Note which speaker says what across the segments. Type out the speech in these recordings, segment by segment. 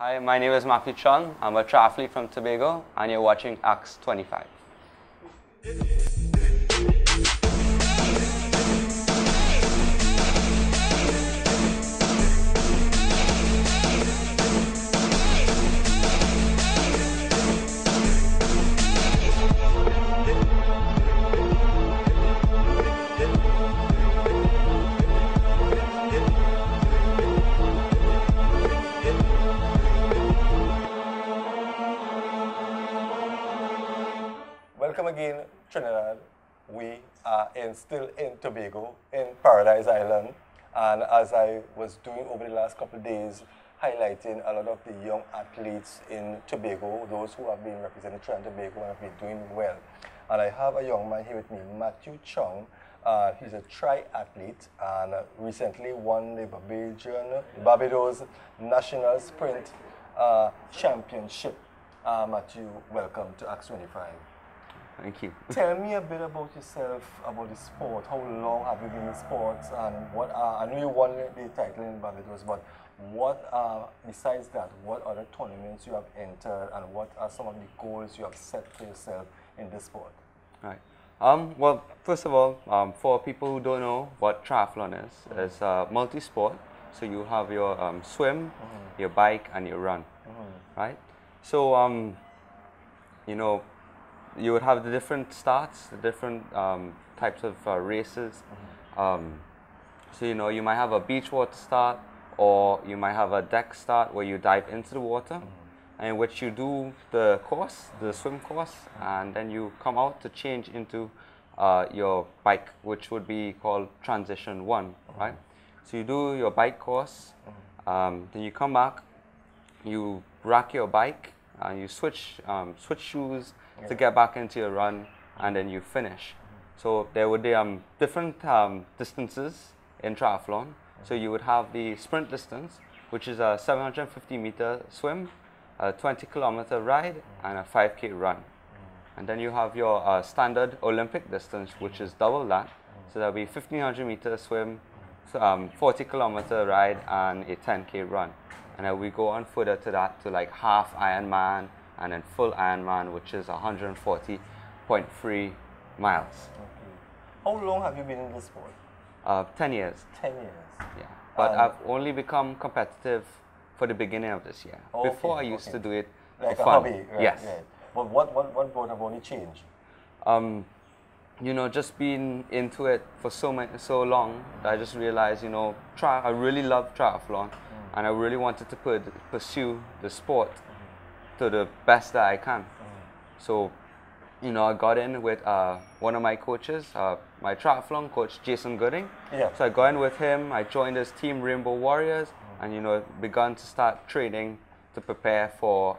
Speaker 1: Hi, my name is Matthew Chung. I'm a triathlete from Tobago, and you're watching Acts 25.
Speaker 2: Welcome again, Trinidad. We are still in Tobago, in Paradise Island. And as I was doing over the last couple of days, highlighting a lot of the young athletes in Tobago, those who have been representing Trinidad and Tobago and have been doing well. And I have a young man here with me, Matthew Chung. He's a triathlete and recently won the Barbados National Sprint Championship. Matthew, welcome to Acts 25.
Speaker 1: Thank you.
Speaker 2: Tell me a bit about yourself, about the sport. How long have you been in sports, and what I know you won the title in Barbados, but what besides that, what other tournaments you have entered, and what are some of the goals you have set for yourself in this sport?
Speaker 1: Right. Well, first of all, for people who don't know what triathlon is, it's multi-sport. So you have your swim, your bike, and your run, right? So, you know, you would have the different starts, the different types of races. So, you know, you might have a beach water start, or you might have a deck start where you dive into the water, in which you do the course, the swim course, and then you come out to change into your bike, which would be called transition 1, right? So you do your bike course, then you come back, you rack your bike, and you switch shoes to get back into your run, and then you finish. So there would be different distances in triathlon. So you would have the sprint distance, which is a 750-meter swim, a 20-kilometer ride, and a 5K run. And then you have your standard Olympic distance, which is double that. So there'll be 1,500-meter swim, 40-kilometer ride, and a 10K run. And then we go on further to that to like half Ironman, and then full Ironman, which is 140.3 miles.
Speaker 2: How long have you been in this sport?
Speaker 1: 10 years.
Speaker 2: 10 years.
Speaker 1: Yeah. But I've only become competitive for the beginning of this year.
Speaker 2: Okay,
Speaker 1: Before I used to do it
Speaker 2: like
Speaker 1: for
Speaker 2: a
Speaker 1: fun.
Speaker 2: hobby, right?
Speaker 1: Yes.
Speaker 2: Right. But what brought have only changed?
Speaker 1: You know, just being into it for so long, I just realized, you know, I really love triathlon, and I really wanted to pursue the sport to the best that I can. So, you know, I got in with one of my coaches, my triathlon coach, Jason Gooding.
Speaker 2: Yeah.
Speaker 1: So I got in with him, I joined his team, Rainbow Warriors, and, you know, begun to start training to prepare for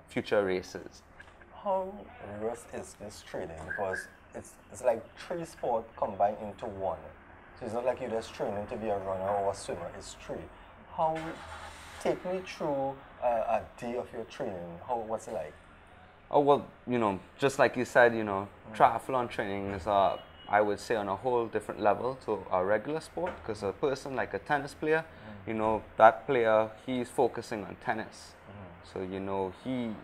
Speaker 1: future races.
Speaker 2: How rigorous is this training? Because it's like 3 sports combined into one. So it's not like you're just training to be a runner or a swimmer, it's 3. Take me through a day of your training. What's it like?
Speaker 1: Oh, well, you know, just like you said, you know, triathlon training is, I would say, on a whole different level to a regular sport, because a person like a tennis player, you know, that player, he's focusing on tennis. So, you know, he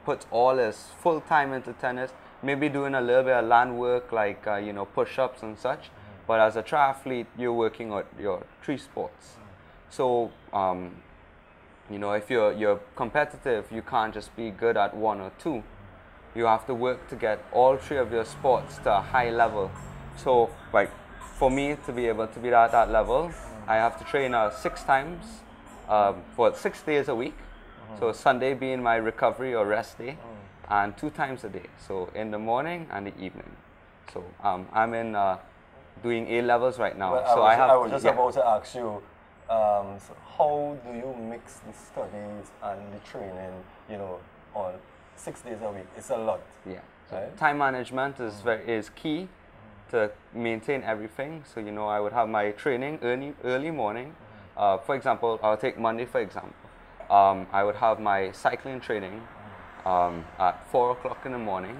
Speaker 1: puts all his full time into tennis, maybe doing a little bit of land work like, you know, push-ups and such. But as a triathlete, you're working on your 3 sports. So, you know, if you're competitive, you can't just be good at 1 or 2. You have to work to get all 3 of your sports to a high level. So, like, for me to be able to be at that level, I have to train 6 times for 6 days a week. So Sunday being my recovery or rest day, and 2 times a day. So in the morning and the evening. So I'm in doing A levels right now.
Speaker 2: Well,
Speaker 1: so
Speaker 2: I was just about to ask you, so how do you mix the studies and the training, you know, on 6 days a week? It's a lot.
Speaker 1: Yeah. So
Speaker 2: right?
Speaker 1: time management is key to maintain everything. So, you know, I would have my training early morning. For example, I'll take Monday for example. I would have my cycling training at 4 o'clock in the morning.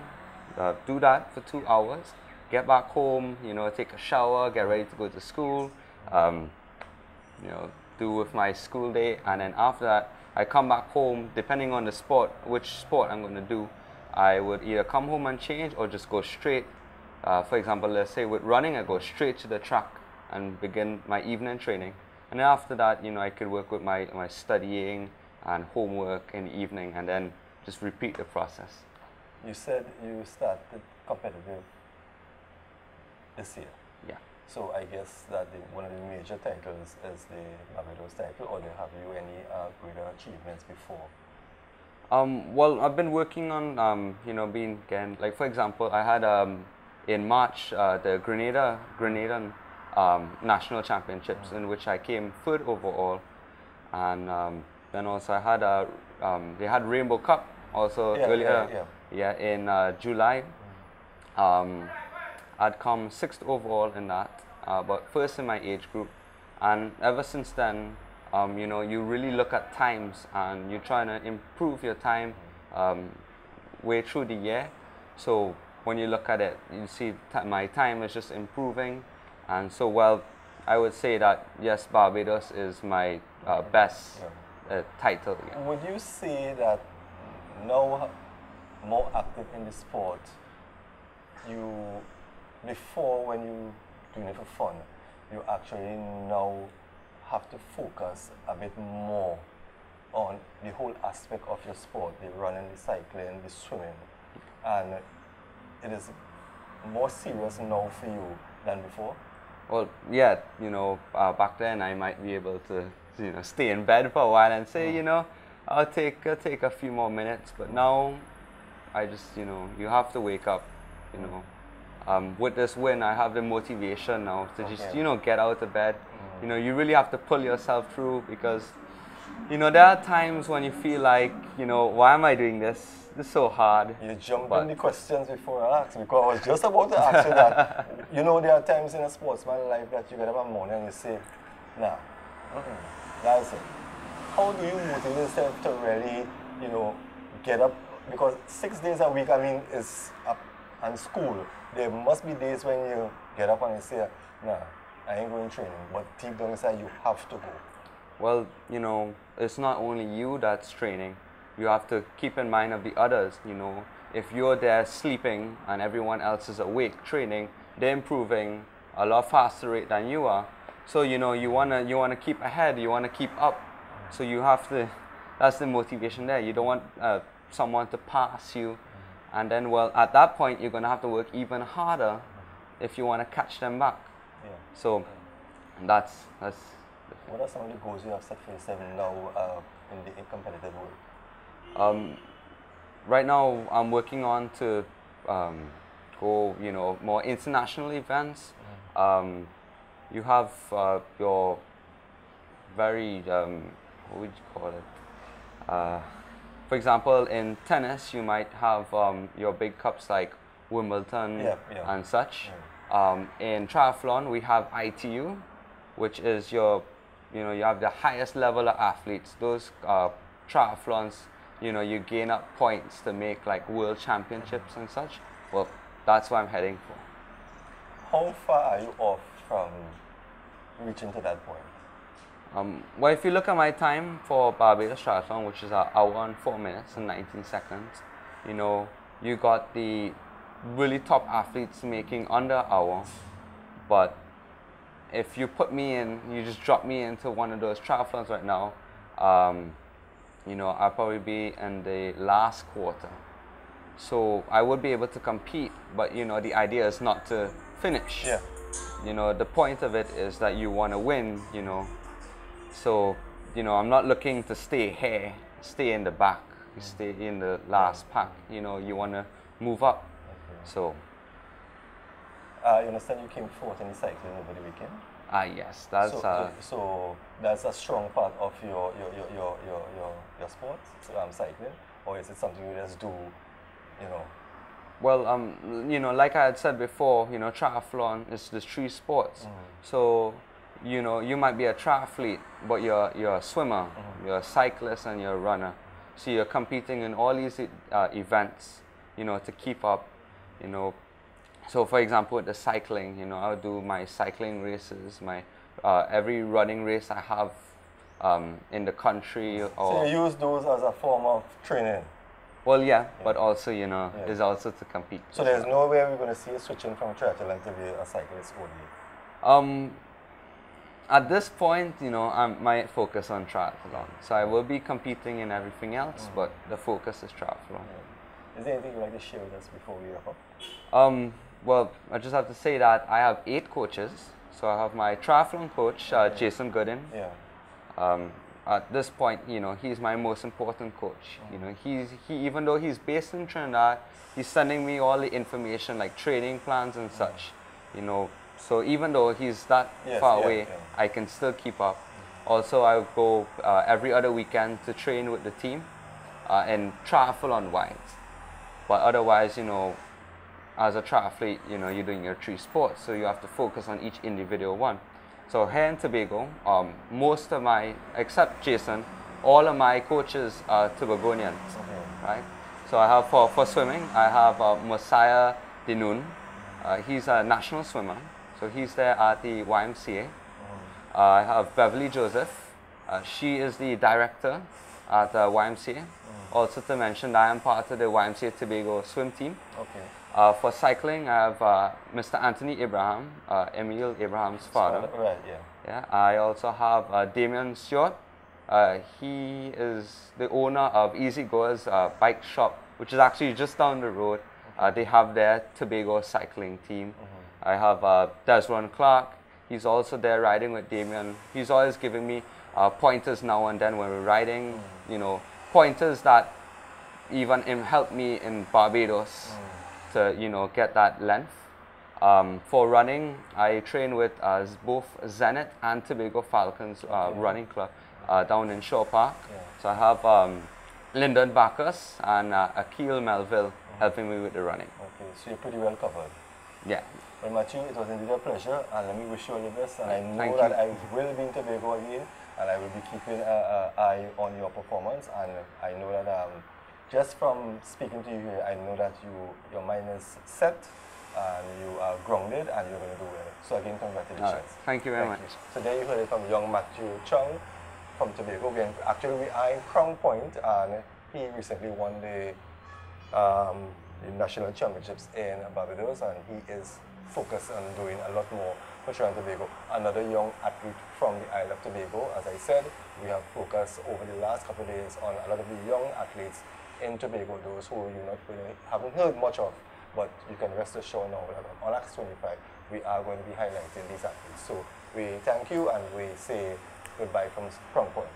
Speaker 1: Do that for 2 hours. Get back home, you know, take a shower, get ready to go to school. You know, do with my school day, and then after that, I come back home, depending on the sport, which sport I'm going to do, I would either come home and change or just go straight. For example, let's say with running, I go straight to the track and begin my evening training. And then after that, I could work with my studying and homework in the evening, and then just repeat the process.
Speaker 2: You said you started competitive this year.
Speaker 1: Yeah.
Speaker 2: So I guess that one of the major titles is the Barbados title, or have you any greater achievements before?
Speaker 1: Well, I've been working on, being, again, like for example, I had in March the Grenadian National Championships, in which I came third overall, and then also I had they had Rainbow Cup also earlier, in July. I'd come 6th overall in that, but first in my age group, and ever since then, you really look at times and you're trying to improve your time way through the year. So when you look at it, you see my time is just improving, and so I would say that yes, Barbados is my best title. Yeah.
Speaker 2: Would you say that now more active in the sport, before when you doing it for fun, you actually now have to focus a bit more on the whole aspect of your sport, the running, the cycling, the swimming, and it is more serious now for you than before?
Speaker 1: Well, yeah, back then I might be able to, stay in bed for a while and say, I'll take a few more minutes, but now I just, you have to wake up, with this win, I have the motivation now to just, get out of bed. You really have to pull yourself through, because, there are times when you feel like, why am I doing this? This is so hard.
Speaker 2: You jumped in the questions before I asked, because I was just about to ask you that. There are times in a sportsman's life that you get up in the morning and you say, nah, that's it. How do you motivate yourself to really, get up? Because 6 days a week, is up and school. There must be days when you get up and you say, nah, I ain't going training, but deep down inside you have to go.
Speaker 1: Well, it's not only you that's training. You have to keep in mind of the others. If you're there sleeping and everyone else is awake training, they're improving a lot faster rate than you are. So you wanna keep ahead. You wanna keep up. So you have to. That's the motivation there. You don't want someone to pass you, and then at that point you're gonna have to work even harder if you want to catch them back.
Speaker 2: Yeah.
Speaker 1: So that's.
Speaker 2: What are some of the goals you have set for yourself now in the competitive world?
Speaker 1: Right now, I'm working on to go, more international events. You have your very, what would you call it? For example, in tennis, you might have your big cups like Wimbledon and such. In triathlon, we have ITU, which is you have the highest level of athletes. Those triathlons, you gain up points to make like world championships and such. Well, that's what I'm heading for.
Speaker 2: How far are you off from reaching to that point?
Speaker 1: Well, if you look at my time for Barbados Triathlon, which is an hour and 4 minutes and 19 seconds, you got the really top athletes making under an hour. But if you put me in, you just drop me into one of those triathlons right now, I'll probably be in the last quarter. So I would be able to compete, but the idea is not to finish.
Speaker 2: Yeah.
Speaker 1: The point of it is that you want to win, So, I'm not looking to stay here, stay in the back, stay in the last pack. You want to move up.
Speaker 2: Okay.
Speaker 1: So.
Speaker 2: You understand you came fourth in the cycling over the weekend?
Speaker 1: Yes, that's.
Speaker 2: So that's a strong part of your sport, cycling, or is it something you just do,
Speaker 1: Well, like I had said before, triathlon is the 3 sports. So, you might be a triathlete, but you're a swimmer, you're a cyclist, and you're a runner. So you're competing in all these events, to keep up, So for example, with the cycling, I'll do my cycling races, my every running race I have in the country. Or
Speaker 2: So you use those as a form of training?
Speaker 1: Well, yeah, but also, you know, is also to compete.
Speaker 2: So there's no way we're going to see you switching from triathlon to be a cyclist only?
Speaker 1: At this point, you know, I might focus on triathlon. So I will be competing in everything else, but the focus is triathlon.
Speaker 2: Is there anything you'd like to share with us before we wrap up?
Speaker 1: Well, I just have to say that I have 8 coaches. So I have my triathlon coach, Jason Gooden. At this point, you know, he's my most important coach. You know, he even though he's based in Trinidad, he's sending me all the information like training plans and such. You know, so even though he's that far away, I can still keep up. Also, I go every other weekend to train with the team and triathlon wise. But otherwise, you know, as a triathlete, you know, you're doing your 3 sports, so you have to focus on each individual one. So here in Tobago, most of my, except Jason, all of my coaches are Tobagonians, right? So I have for swimming, I have Mosiah Dinoon. He's a national swimmer, so he's there at the YMCA. I have Beverly Joseph. She is the director at the YMCA. Also to mention, I am part of the YMCA Tobago swim team. For cycling, I have Mr. Anthony Abraham, Emil Abraham's father. I also have Damien Stewart. He is the owner of Easy Goers Bike Shop, which is actually just down the road. They have their Tobago cycling team. I have Desron Clark. He's also there riding with Damien. He's always giving me pointers now and then when we're riding, you know, pointers that even help me in Barbados to, you know, get that length. For running, I train with both Zenith and Tobago Falcons running club down in Shore Park. So I have Lyndon Bacchus and Akil Melville helping me with the running.
Speaker 2: So you're pretty well covered.
Speaker 1: Yeah.
Speaker 2: Well, Matthew, it was indeed a pleasure, and let me wish you all the best. And I know that I will be in Tobago again, and I will be keeping an eye on your performance. And I know that just from speaking to you here, I know that your mind is set, and you are grounded, and you're going to do well. So again, congratulations.
Speaker 1: Thank you very much.
Speaker 2: So there you heard it from young Matthew Chung from Tobago. Actually, we are in Crown Point, and he recently won the National Championships in Barbados, and he is focused on doing a lot more for Triathlon Tobago. Another young athlete from the Isle of Tobago. As I said, we have focused over the last couple of days on a lot of the young athletes in Tobago, those who you haven't heard much of, but you can rest assured now that on Acts 25, we are going to be highlighting these athletes. So we thank you and we say goodbye from Crown Point.